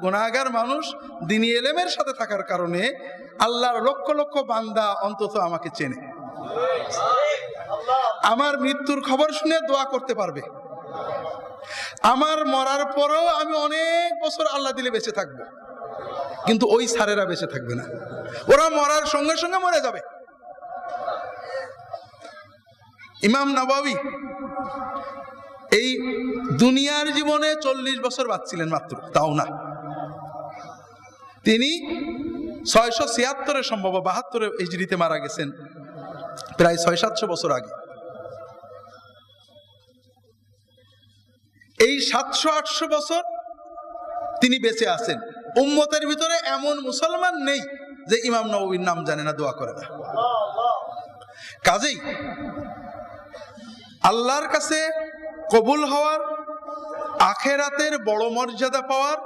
গুনাহগার মানুষ দ্বীনি ইলমের সাথে থাকার কারণে আল্লাহর লক্ষ লক্ষ বান্দা অন্তত আমাকে চেনে, আমার মৃত্যুর খবর শুনে দোয়া করতে পারবে, আমার মরার পরেও আমি অনেক বছর আল্লাহ দিলে বেঁচে থাকবো। কিন্তু ওই স্যারেরা বেঁচে থাকবে না, ওরা মরার সঙ্গে সঙ্গে মরে যাবে। ইমাম নববী এই দুনিয়ার জীবনে 40 বছর বাঁচছিলেন মাত্র, তাও না। তিনি 676 সম্ভব 72 হিজরিতে মারা গেছেন, প্রায় 600-700 বছর আগে। এই 700-800 বছর তিনি বেঁচে আছেন। উম্মতের ভিতরে এমন মুসলমান নেই যে ইমাম নববীর নাম জানে না, দোয়া করে না। কাজেই আল্লাহর কাছে কবুল হওয়ার, আখেরাতের বড় মর্যাদা পাওয়ার